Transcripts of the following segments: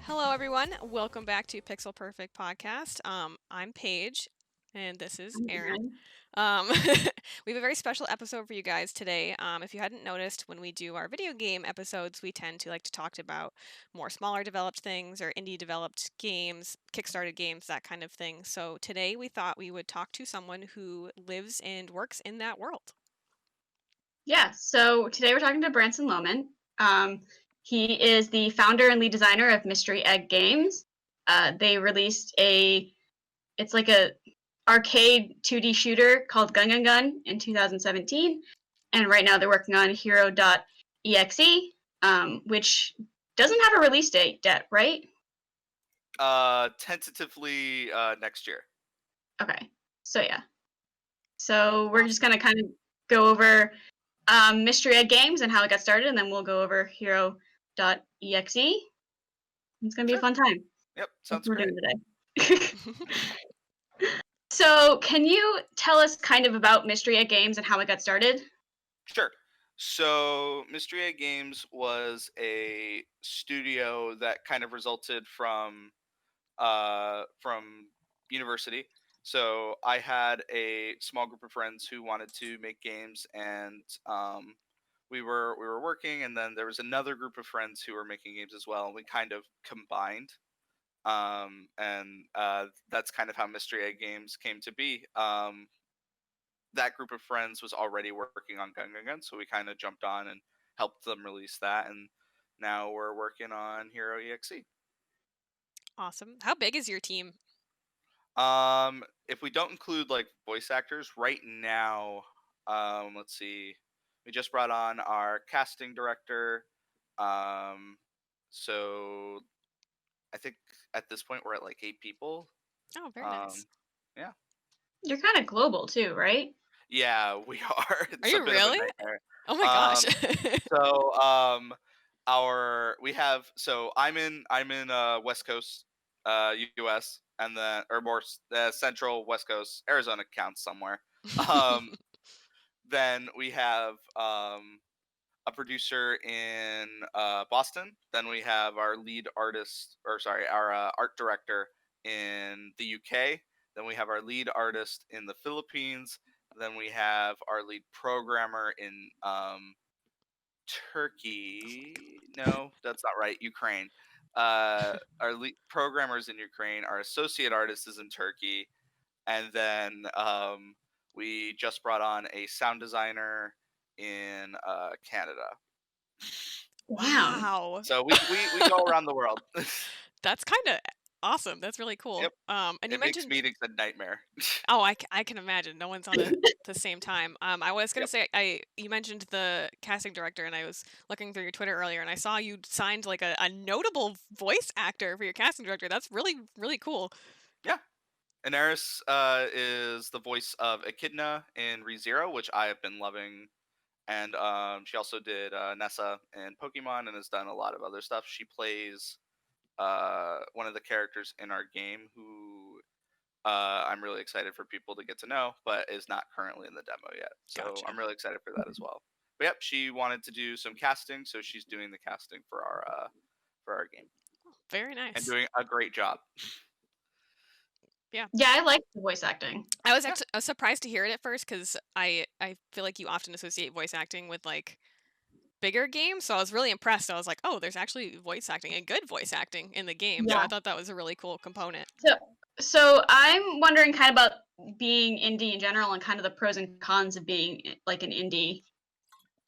Hello, everyone. Welcome back to Pixel Perfect Podcast. I'm Paige, and this is Aaron. We have a very special episode for you guys today. If you hadn't noticed, when we do our video game episodes, we tend to like to talk about more smaller developed things or indie developed games, Kickstarted games, that kind of thing. So today we thought we would talk to someone who lives and works in that world. Yeah, so today we're talking to Branson Lohman. He is the founder and lead designer of Mystery Egg Games. They released it's like a arcade 2D shooter called Gun Gun Gun in 2017, and right now they're working on Hero.exe, which doesn't have a release date yet, right? Tentatively next year. Okay, so yeah. So we're just gonna kind of go over Mystery Egg Games and how it got started, and then we'll go over Hero.exe. It's gonna be a fun time. Yep, That's sounds what we're great. doing today. So, can you tell us kind of about Mystery Egg Games and how it got started? Sure. So, Mystery Egg Games was a studio that kind of resulted from university. So, I had a small group of friends who wanted to make games, and we were working, and then there was another group of friends who were making games as well, and we kind of combined. And That's kind of how Mystery Egg Games came to be. That group of friends was already working on Gun Gun Gun, so we kind of jumped on and helped them release that, and now we're working on Hero.exe. Awesome. How big is your team? If we don't include like voice actors, right now, let's see, we just brought on our casting director. Um, so I think at this point we're at like 8 people. Oh, very nice. Um, yeah. You're kind of global too, right? Yeah, we are. Are It's a you bit of a really? nightmare. Oh my gosh. Um, so our we have so I'm in West Coast US, and then or more central West Coast Arizona counts somewhere. Um then we have a producer in Boston. Then we have our lead artist, or sorry, our art director in the UK. Then we have our lead artist in the Philippines. Then we have our lead programmer in Turkey. No, that's not right. Ukraine. Our lead programmers in Ukraine. Our associate artist is in Turkey, and then we just brought on a sound designer in Canada. Damn. Wow. So we go around the world. That's kind of awesome. That's really cool. Yep, And you it makes mentioned, meetings a nightmare. oh, I can imagine. No one's on at the same time. I was gonna Yep. say, you mentioned the casting director, and I was looking through your Twitter earlier, and I saw you signed like a notable voice actor for your casting director. That's really, really cool. Yeah. Inaris is the voice of Echidna in ReZero, which I have been loving, and she also did Nessa in Pokemon and has done a lot of other stuff. She plays one of the characters in our game who I'm really excited for people to get to know, but is not currently in the demo yet. So Gotcha. I'm really excited for that as well. But yep, she wanted to do some casting, so she's doing the casting for our game Very and nice. doing a great job. Yeah. Yeah, I like the voice acting. I was Yeah. actually surprised to hear it at first because I feel like you often associate voice acting with like bigger games, so I was really impressed. I was like, oh, there's actually voice acting and good voice acting in the game. So Yeah. I thought that was a really cool component. So, so I'm wondering kind of about being indie in general and kind of the pros and cons of being like an indie.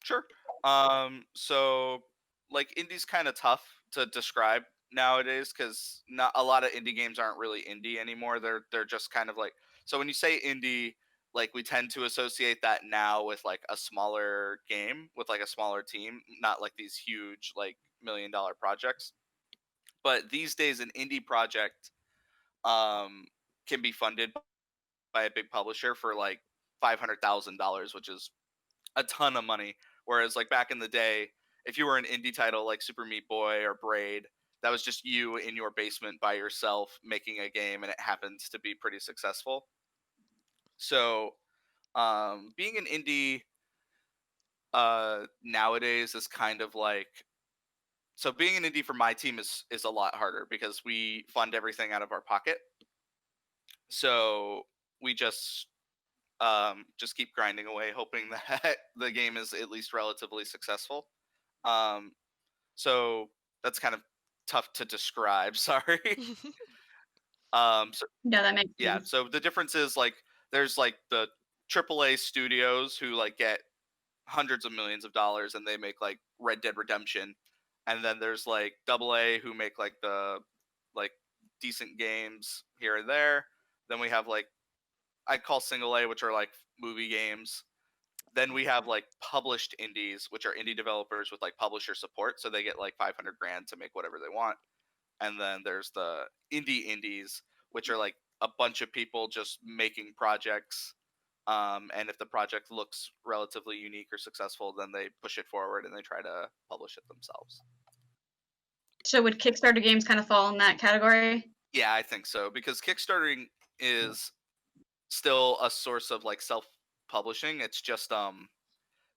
Sure. So like indie's kind of tough to describe nowadays because not a lot of indie games aren't really indie anymore. They're just kind of like, so when you say indie, like we tend to associate that now with like a smaller game with like a smaller team, not like these huge like $1 million projects. But these days, an indie project um can be funded by a big publisher for like $500,000, which is a ton of money. Whereas like back in the day, if you were an indie title like Super Meat Boy or Braid, that was just you in your basement by yourself making a game, and it happens to be pretty successful. So being an indie nowadays is kind of like so being an indie for my team is a lot harder because we fund everything out of our pocket. So we just keep grinding away, hoping that the game is at least relatively successful. Um, so that's kind of tough to describe. Sorry. So No, that makes yeah. sense. So the difference is like there's like the AAA studios who like get hundreds of millions of dollars and they make like Red Dead Redemption, and then there's like AA who make like the like decent games here and there. Then we have like I call single A, which are like movie games. Then we have like published indies, which are indie developers with like publisher support, so they get like 500 grand to make whatever they want. And then there's the indie indies, which are like a bunch of people just making projects. And if the project looks relatively unique or successful, then they push it forward and they try to publish it themselves. So would Kickstarter games kind of fall in that category? Yeah, I think so because Kickstarting is still a source of like self-publishing. It's just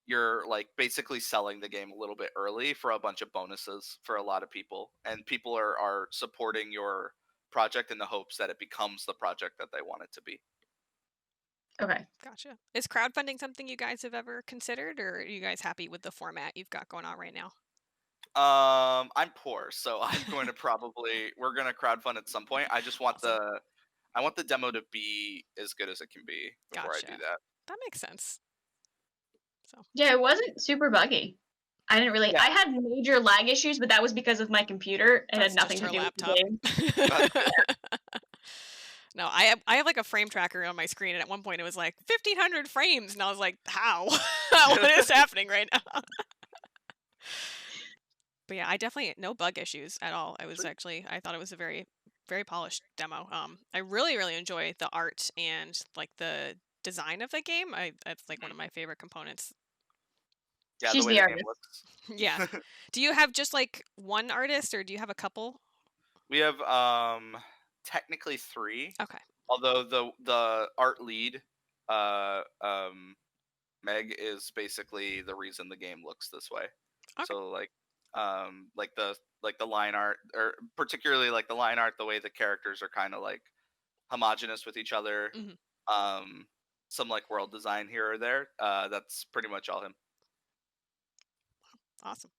you're like basically selling the game a little bit early for a bunch of bonuses for a lot of people, and people are supporting your project in the hopes that it becomes the project that they want it to be. Okay. Gotcha. Is crowdfunding something you guys have ever considered, or are you guys happy with the format you've got going on right now? I'm poor, so I'm going to we're going to crowdfund at some point. I just want Awesome. I want the demo to be as good as it can be before I do Gotcha. that. That makes sense. So Yeah, it wasn't super buggy. I didn't really. Yeah. I had major lag issues, but that was because of my computer. It had that's nothing just to your do with laptop. the game. No, I have like a frame tracker on my screen, and at one point it was like 1,500 frames, and I was like, "How? What is happening right now?" But yeah, I definitely no bug issues at all. I thought it was a very, very polished demo. I really, really enjoy the art and like the design of the game. That's like one of my favorite components. Yeah, the She's way the the game artist. looks. Yeah. Do you have just like one artist, or do you have a couple? We have technically 3. Okay. Although the art lead, uh, um, Meg, is basically the reason the game looks this way. Okay. So like the line art, or particularly like the line art, the way the characters are kind of like homogenous with each other. Hmm. Some like world design here or there. That's pretty much all him. Awesome.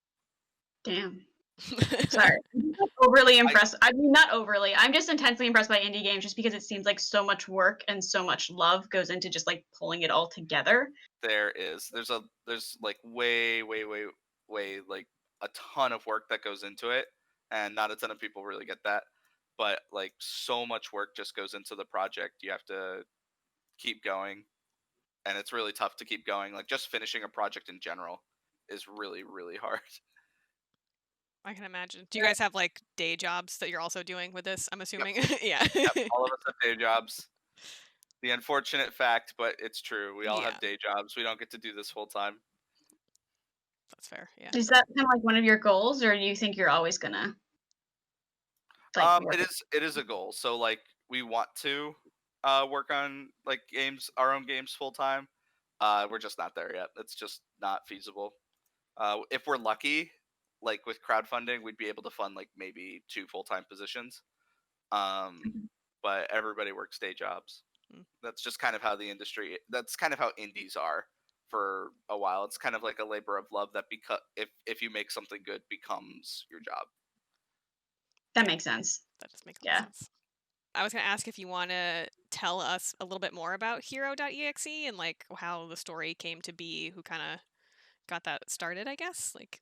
Damn. Sorry. I'm not overly impressed. I mean, not overly. I'm just intensely impressed by indie games just because it seems like so much work and so much love goes into just like pulling it all together. There's like way like a ton of work that goes into it, and not a ton of people really get that. But like so much work just goes into the project. You have to keep going, and it's really tough to keep going. Like just finishing a project in general is really hard. I can imagine. Do you guys have like day jobs that you're also doing with this? I'm Yep. assuming. Yeah. Yep. All of us have day jobs. The unfortunate fact, but it's true. We all Yeah, have day jobs. We don't get to do this full time. that's fair. Yeah. Is that kind of like one of your goals, or do you think you're always gonna like work? It is a goal. So like we want to work on like our own games full time. We're just not there yet. It's just not feasible. If we're lucky, like with crowdfunding, we'd be able to fund like maybe 2 full-time positions. But everybody works day jobs. Mm. That's just kind of how that's kind of how indies are for a while. It's kind of like a labor of love that if you make something good becomes your job. That makes sense. That does make a lot Yeah. of sense. I was going to ask if you want to tell us a little bit more about Hero.exe and like how the story came to be, who kind of got that started, I guess. Like,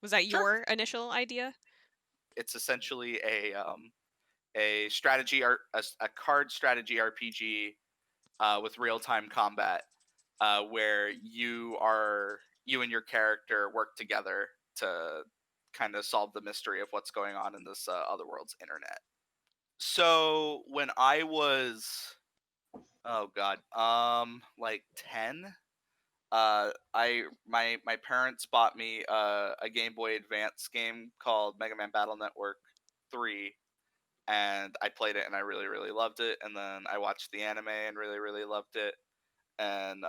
was that Sure. your initial idea? It's essentially a strategy a card strategy RPG with real time combat, where you and your character work together to kind of solve the mystery of what's going on in this other world's internet. So when I was, oh god, like 10, my parents bought me a Game Boy Advance game called Mega Man Battle Network 3, and I played it and I really loved it. And then I watched the anime and really loved it. And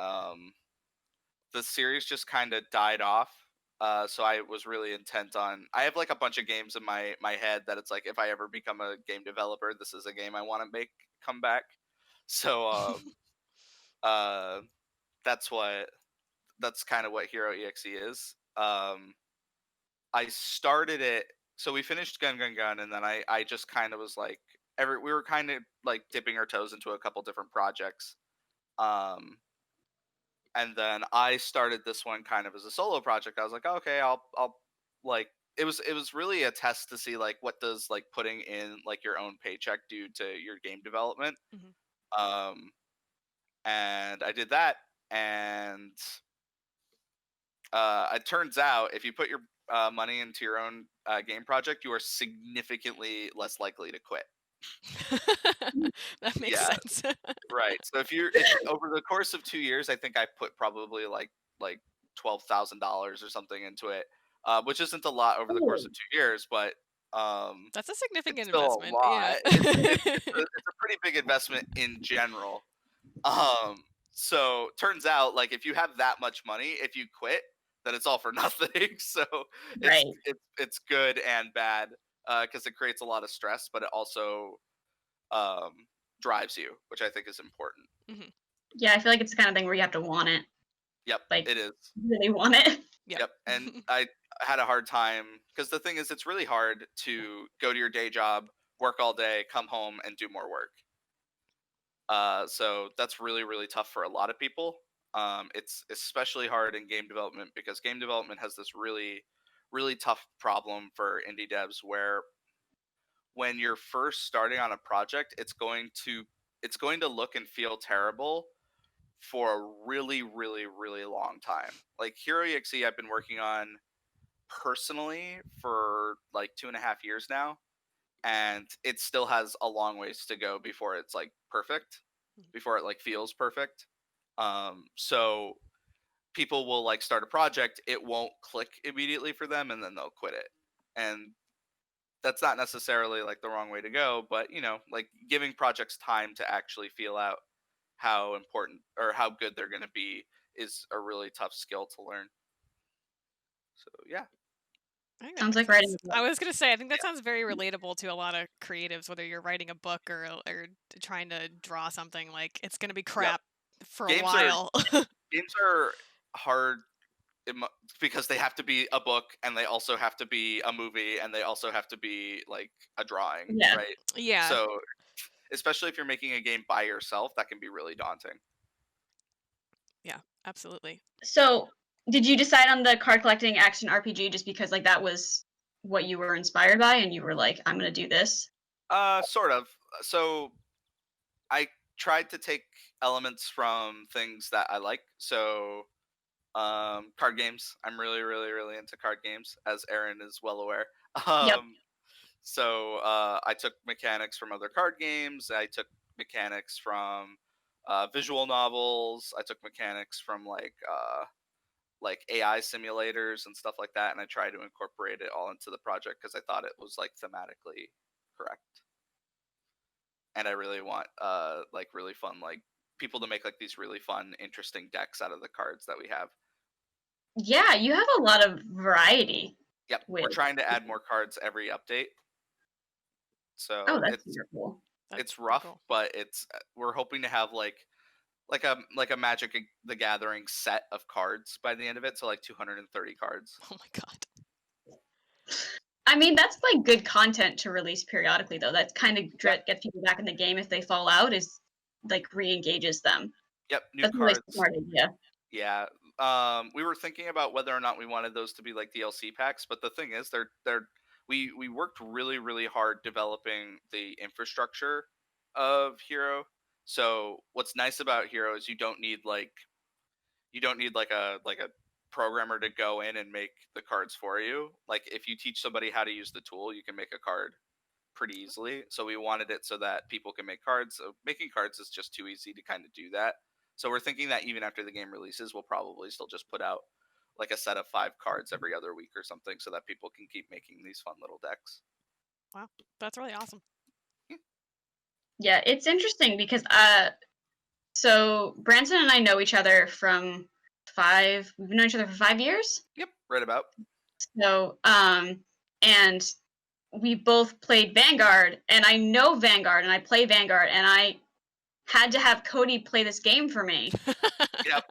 the series just kind of died off So I was really intent on. I have like a bunch of games in my head that it's like if I ever become a game developer, this is a game I want to make come back. So uh, that's what that's kind of what Hero.exe is. I started it. So we finished Gun Gun Gun, and then I just kind of was like we were kind of like dipping our toes into a couple different projects. Um, and then I started this one kind of as a solo project. I was like, oh, okay, I'll like it was really a test to see like what does like putting in like your own paycheck do to your game development. Mhm. Um, and I did that, and it turns out if you put your money into your own game project, you are significantly less likely to quit. That makes Yeah, sense. right. So if over the course of 2 years, I think I put probably like $12,000 or something into it, which isn't a lot over the course Oh, of 2 years, but That's a it's significant still a investment. lot. Yeah. It's a pretty big investment in general. Um, so turns out like if you have that much money, if you quit, then it's all for nothing. So it's right. it's good and bad because it creates a lot of stress, but it also um, drives you, which I think is important. Mhm. Yeah, I feel like it's the kind of thing where you have to want it, Yep, like it is. really want it. Yep. Yep, and I had a hard time because the thing is, it's really hard to go to your day job, work all day, come home, and do more work. So that's really really tough for a lot of people. It's especially hard in game development because game development has this really really tough problem for indie devs where when you're first starting on a project, it's going to look and feel terrible for a really really really long time. Like Hero.exe, I've been working on personally for like 2.5 years now, and it still has a long ways to go before it's like perfect, before it like feels perfect. So people will like start a project, it won't click immediately for them, and then they'll quit it. And that's not necessarily like the wrong way to go, but like giving projects time to actually feel out how important or how good they're going to be is a really tough skill to learn. So yeah. I think that Sounds makes like writing sense. a I book. was gonna say, I think that Yeah. sounds very relatable to a lot of creatives, whether you're writing a book or trying to draw something. Like it's gonna be Yep. crap for a Games are while. games are hard because they have to be a book, and they also have to be a movie, and they also have to be like a drawing, Yeah. right? Yeah. So especially if you're making a game by yourself, that can be really daunting. Yeah. Absolutely. So, did you decide on the card collecting action RPG just because like that was what you were inspired by, and you were like, I'm gonna do this? Sort of. So I tried to take elements from things that I like. So card games. I'm really really really into card games, as Aaron is well aware. Yep. um So I took mechanics from other card games. I took mechanics from visual novels. I took mechanics from like AI simulators and stuff like that, and I tried to incorporate it all into the project because I thought it was like thematically correct. And I really want like really fun like people to make like these really fun, interesting decks out of the cards that we have. Yeah, you have a lot of variety Yep, we're with. trying to add more cards every update. Oh, So that's it's super cool. That's it's pretty rough, cool. but it's we're hoping to have like a Magic the Gathering set of cards by the end of it, so like 230 cards. Oh my god. I mean, that's like good content to release periodically, though. That kind of Yeah. gets people back in the game if they fall out, is like re-engages them. Yep, new That's a really cards. smart idea. Yeah. We were thinking about whether or not we wanted those to be like DLC packs, but the thing is, we worked really really hard developing the infrastructure of Hero. So what's nice about Hero is you don't need like a programmer to go in and make the cards for you. Like if you teach somebody how to use the tool, you can make a card pretty easily. So we wanted it so that people can make cards. So making cards is just too easy to kind of do that. So we're thinking that even after the game releases, we'll probably still just put out like a set of 5 cards every other week or something so that people can keep making these fun little decks. Wow. That's really awesome. Yeah, it's interesting because so Branson and I know each other from We've known each other for 5 years. Yep, right about. So, and we both played Vanguard, and I know Vanguard, and I play Vanguard, and I had to have Cody play this game for me. Yep.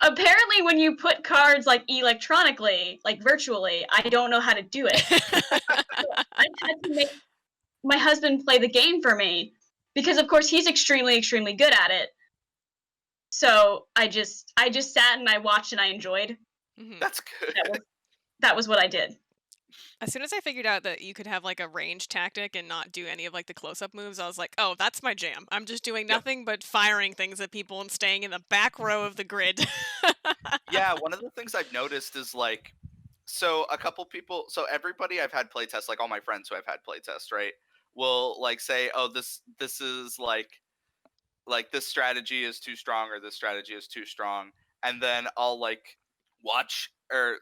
Apparently, when you put cards like electronically, like virtually, I don't know how to do it. I had to make my husband play the game for me because, of course, he's extremely, extremely good at it. So I just sat and I watched and I enjoyed. That's good. That was what I did. As soon as I figured out that you could have like a range tactic and not do any of like the close-up moves, I was like, oh, that's my jam. I'm just doing nothing but firing things at people and staying in the back row of the grid. Yeah, one of the things I've noticed is like, so a couple people, so everybody I've had playtests, like all my friends who I've had playtests, right, will like say, oh, this is like this strategy is too strong or this strategy is too strong, and then I'll like watch, or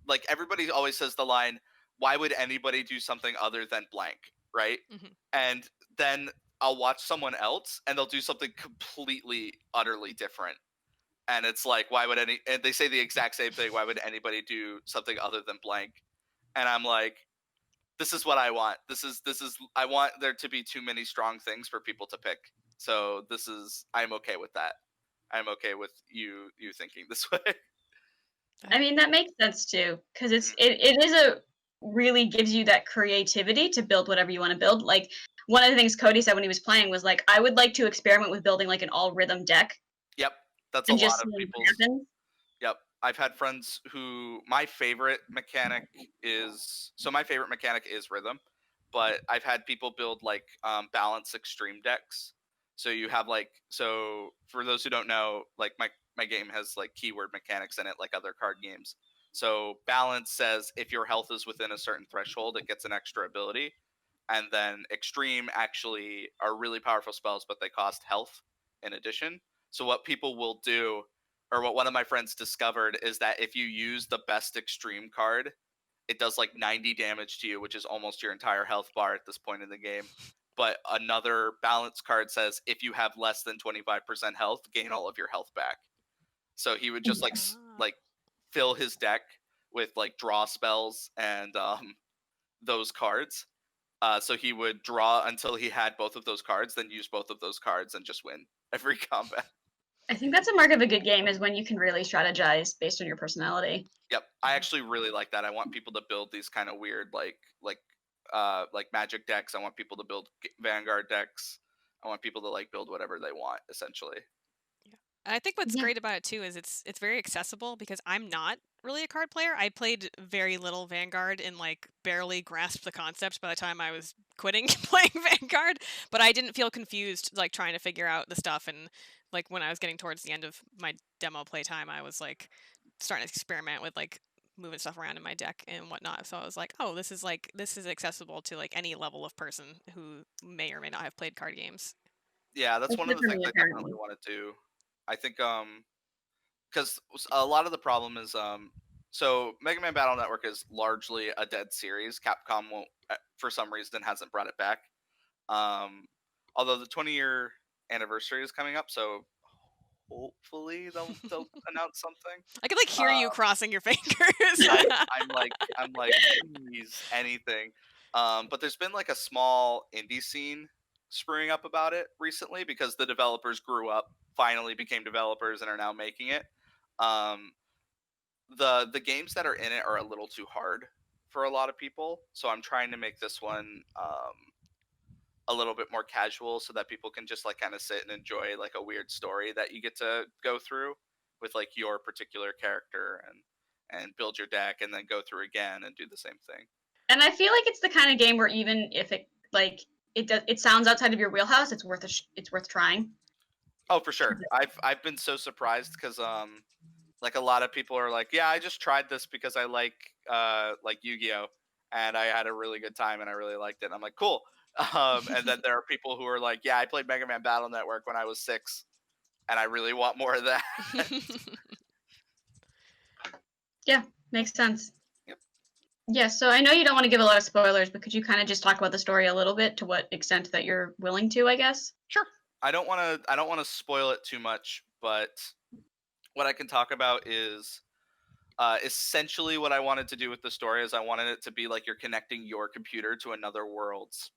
like everybody always says the line, why would anybody do something other than blank, right? And then I'll watch someone else and they'll do something completely utterly different, and it's like, why would and they say the exact same thing, why would anybody do something other than blank? And I'm like, this is what I want. This is I want there to be too many strong things for people to pick. So I'm okay with that. I'm okay with you thinking this way. I mean, that makes sense too, because it is a really gives you that creativity to build whatever you want to build. Like one of the things Cody said when he was playing was like, I would like to experiment with building like an all rhythm deck. Yep, that's and a just lot of seeing what people's. happens. Yep, I've had friends who my favorite mechanic is rhythm, but I've had people build like balance extreme decks. So you have like, so for those who don't know, like my game has like keyword mechanics in it, like other card games. So balance says if your health is within a certain threshold, it gets an extra ability. And then extreme actually are really powerful spells, but they cost health in addition. So what people will do, or what one of my friends discovered, is that if you use the best extreme card, it does like 90 damage to you, which is almost your entire health bar at this point in the game. But another balance card says if you have less than 25% health, gain all of your health back. So he would just like fill his deck with like draw spells and those cards. So he would draw until he had both of those cards, then use both of those cards and just win every combat. I think that's a mark of a good game is when you can really strategize based on your personality. Yep, I actually really like that. I want people to build these kind of weird like magic decks. I want people to build Vanguard decks. I want people to like build whatever they want, essentially. I think what's great about it too is it's very accessible because I'm not really a card player. I played very little Vanguard and like barely grasped the concept by the time I was quitting playing Vanguard, but I didn't feel confused like trying to figure out the stuff, and like when I was getting towards the end of my demo playtime, I was like starting to experiment with like moving stuff around in my deck and whatnot. So I was like, oh, this is accessible to like any level of person who may or may not have played card games. Yeah, that's one of the things I definitely want to do. I think because a lot of the problem is so Mega Man Battle Network is largely a dead series. Capcom won't, for some reason, hasn't brought it back. Although the 20-year anniversary is coming up, so hopefully they'll announce something. I could like hear you crossing your fingers. I'm like, please, anything. But there's been like a small indie scene springing up about it recently because the developers grew up, finally became developers, and are now making it. The games that are in it are a little too hard for a lot of people, so I'm trying to make this one a little bit more casual so that people can just like kind of sit and enjoy like a weird story that you get to go through with like your particular character and build your deck and then go through again and do the same thing. And I feel like it's the kind of game where even if it like it sounds outside of your wheelhouse, it's worth trying. Oh, for sure. I've been so surprised because like a lot of people are like, yeah, I just tried this because I like Yu-Gi-Oh, and I had a really good time and I really liked it. And I'm like, cool. And then there are people who are like, yeah, I played Mega Man Battle Network when I was 6 and I really want more of that. Yeah, makes sense. Yep. Yeah, so I know you don't want to give a lot of spoilers, but could you kind of just talk about the story a little bit, to what extent that you're willing to, I guess? Sure. I don't want to spoil it too much, but what I can talk about is essentially what I wanted to do with the story is I wanted it to be like you're connecting your computer to another world's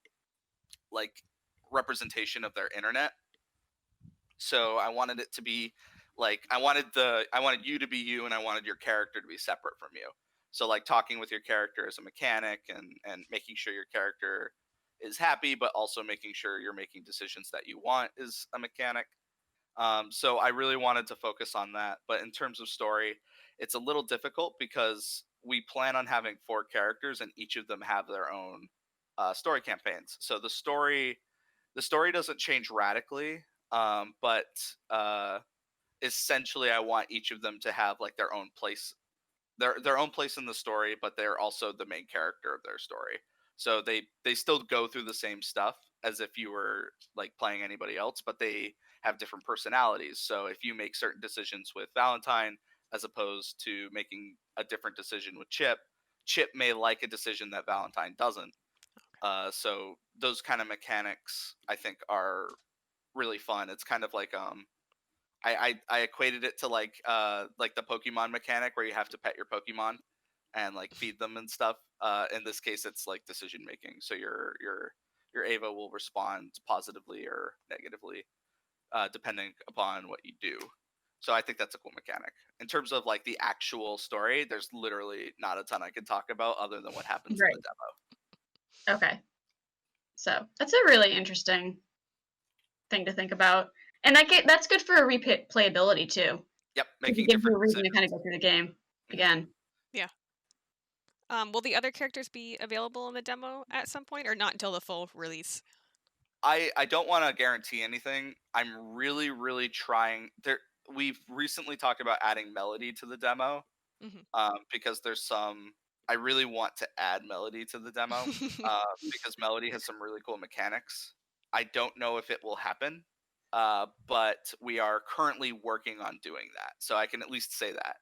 like representation of their internet. So I wanted it to be like I wanted you to be you, and I wanted your character to be separate from you. So like talking with your character as a mechanic, and making sure your character is happy, but also making sure you're making decisions that you want is a mechanic. So I really wanted to focus on that. But in terms of story, it's a little difficult because we plan on having 4 characters, and each of them have their own story campaigns. So the story doesn't change radically, but essentially, I want each of them to have like their own place in the story, but they're also the main character of their story. So they still go through the same stuff as if you were like playing anybody else, but they have different personalities. So if you make certain decisions with Valentine as opposed to making a different decision with Chip, Chip may like a decision that Valentine doesn't. So those kind of mechanics I think are really fun. It's kind of like I equated it to like the Pokemon mechanic where you have to pet your Pokemon and like feed them and stuff. In this case, it's like decision making. So your Ava will respond positively or negatively depending upon what you do. So I think that's a cool mechanic. In terms of like the actual story, there's literally not a ton I can talk about other than what happens in Right. the demo. Okay. So that's a really interesting thing to think about, and that's good for replayability too. Yep, Because making it gives you different a reason to decisions. kind of go through the game again. Yeah. Will the other characters be available in the demo at some point, or not until the full release? I don't want to guarantee anything. I'm really really trying. We've recently talked about adding melody to the demo, Hmm. because there's some. I really want to add melody to the demo, because melody has some really cool mechanics. I don't know if it will happen, but we are currently working on doing that. So I can at least say that.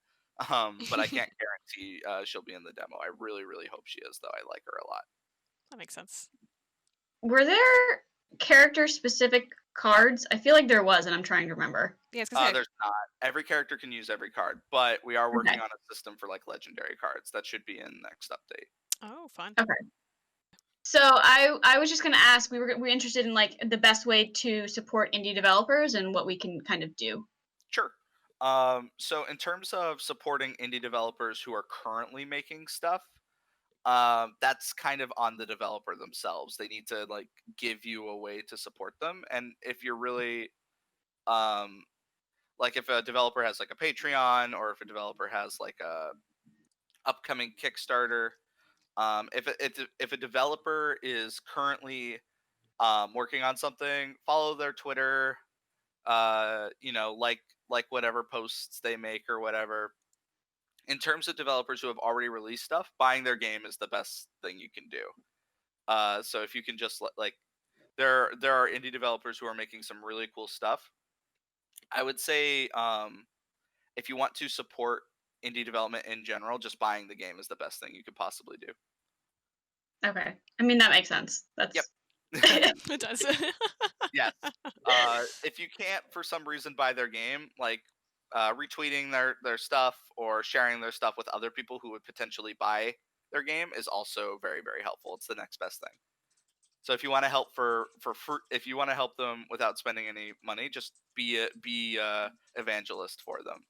But I can't guarantee she'll be in the demo. I really really hope she is, though. I like her a lot. That makes sense. Were there character specific cards? I feel like there was, and I'm trying to remember. Yeah, it's because There's not. Every character can use every card, but we are Okay. working on a system for like legendary cards that should be in next update. oh, fun. Okay. So I was just gonna ask, we were interested in like the best way to support indie developers and what we can kind of do. Sure. So in terms of supporting indie developers who are currently making stuff, that's kind of on the developer themselves. They need to like give you a way to support them, and if you're really um, like if a developer has like a Patreon, or if a developer has like a upcoming Kickstarter. If a developer is currently working on something, follow their Twitter. Like whatever posts they make or whatever. In terms of developers who have already released stuff, buying their game is the best thing you can do. So if you can just like there are indie developers who are making some really cool stuff. I would say if you want to support indie development in general, just buying the game is the best thing you could possibly do. Okay. I mean, that makes sense. Yep. It does. Yes. If you can't for some reason buy their game, like retweeting their stuff or sharing their stuff with other people who would potentially buy their game is also very very helpful. It's the next best thing. So if you want to help if you want to help them without spending any money, just be a evangelist for them.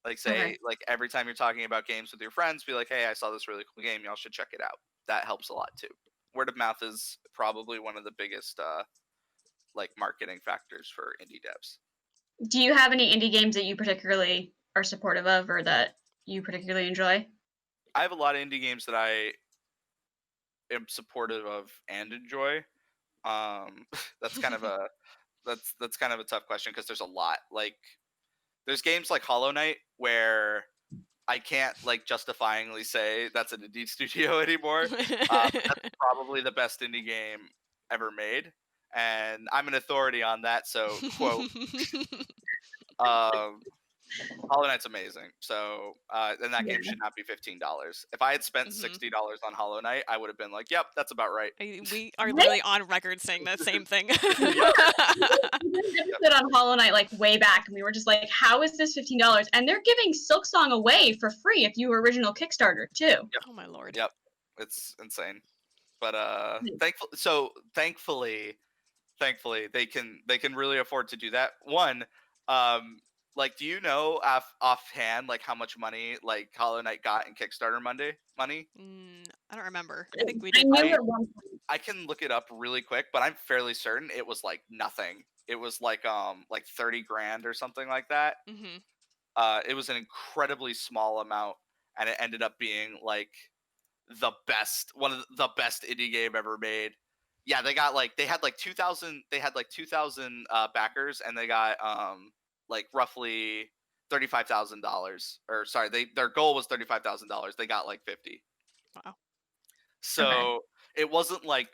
Like Okay. say like every time you're talking about games with your friends, be like, hey, I saw this really cool game. Y'all should check it out. That helps a lot too. Word of mouth is probably one of the biggest like marketing factors for indie devs. Do you have any indie games that you particularly are supportive of or that you particularly enjoy? I have a lot of indie games that I am supportive of and enjoy. That's kind of a that's kind of a tough question because there's a lot. Like there's games like Hollow Knight where I can't like justifyingly say that's an indie studio anymore. But that's probably the best indie game ever made, and I'm an authority on that. So quote. Um, Hollow Knight's amazing. So, and that game should not be $15. If I had spent $60 on Hollow Knight, I would have been like, "Yep, that's about right." We are literally on record saying the same thing. We did an episode on Hollow Knight like way back, and we were just like, "How is this $15?" And they're giving Silksong away for free if you were original Kickstarter too. Yep. Oh my lord. Yep, it's insane. But thankfully, they can really afford to do that. One, like, do you know offhand like how much money like Hollow Knight got in Kickstarter money? I don't remember. I think we I did. knew at one point. I can look it up really quick, but I'm fairly certain it was like nothing. It was like 30 grand or something like that. It was an incredibly small amount, and it ended up being like one of the best indie game ever made. Yeah, they had like 2,000 backers, and they got like roughly $35,000, or sorry, their goal was $35,000. They got like 50. Wow. So it wasn't like,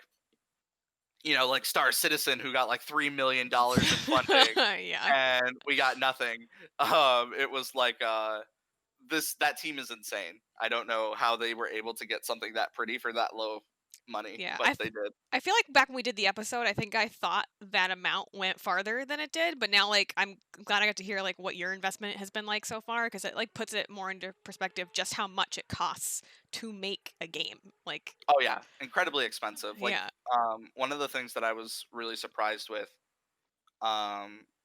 like Star Citizen, who got like $3 million in funding, and we got nothing. It was like that team is insane. I don't know how they were able to get something that pretty for that low money, but they did. I feel like back when we did the episode, I think I thought that amount went farther than it did, but now like I'm glad I got to hear like what your investment has been like so far, because it like puts it more into perspective just how much it costs to make a game. Like, oh yeah, incredibly expensive. Like, one of the things that I was really surprised with,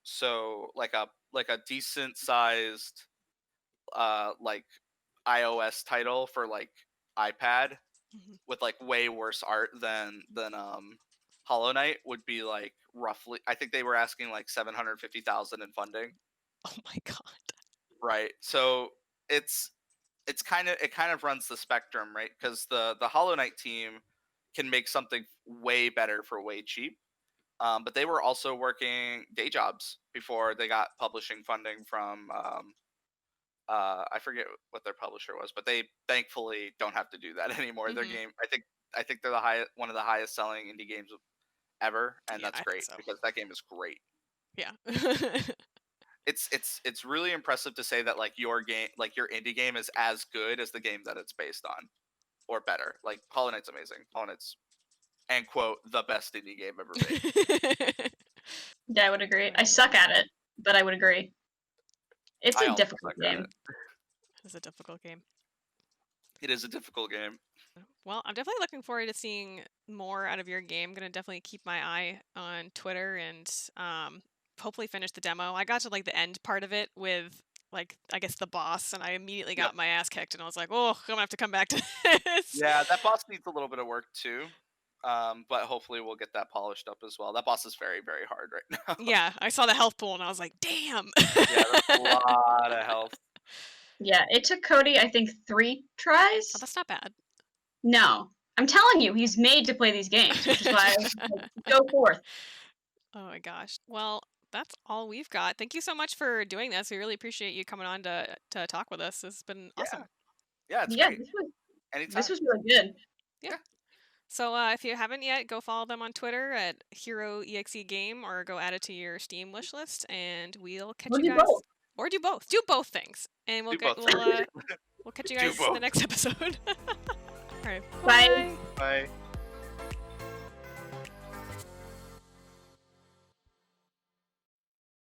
so like a decent sized like iOS title for like iPad with like way worse art than Hollow Knight would be like roughly, I think they were asking like 750,000 in funding. Oh my god. Right. So it kind of runs the spectrum, right? Because the Hollow Knight team can make something way better for way cheap. But they were also working day jobs before they got publishing funding from I forget what their publisher was, but they thankfully don't have to do that anymore. Their game, I think they're one of the highest selling indie games ever, and that's great because that game is great. Yeah. It's really impressive to say that like your game, like your indie game, is as good as the game that it's based on, or better. Like Hollow Knight's amazing. Hollow Knight's, and quote, the best indie game ever made. Yeah, I would agree. I suck at it, but I would agree. It's a difficult game. It's a difficult game. It is a difficult game. Well, I'm definitely looking forward to seeing more out of your game. I'm gonna definitely keep my eye on Twitter and hopefully finish the demo. I got to like the end part of it with like, I guess, the boss, and I immediately got my ass kicked, and I was like, oh, I'm gonna have to come back to this. Yeah, that boss needs a little bit of work too. But hopefully we'll get that polished up as well. That boss is very, very hard right now. Yeah, I saw the health pool and I was like, damn. Yeah, that's a lot of health. Yeah, it took Cody, I think, 3 tries. Oh, that's not bad. No. I'm telling you, he's made to play these games, which is why I was like, go forth. Oh my gosh. Well, that's all we've got. Thank you so much for doing this. We really appreciate you coming on to talk with us. It's been awesome. Yeah, it's great. This was really good. Yeah. So if you haven't yet, go follow them on Twitter at Hero.exe game, or go add it to your Steam wish list, and we'll catch you guys. Both. Or do both. Do both things, and we'll catch you guys in the next episode. All right. Bye. Bye.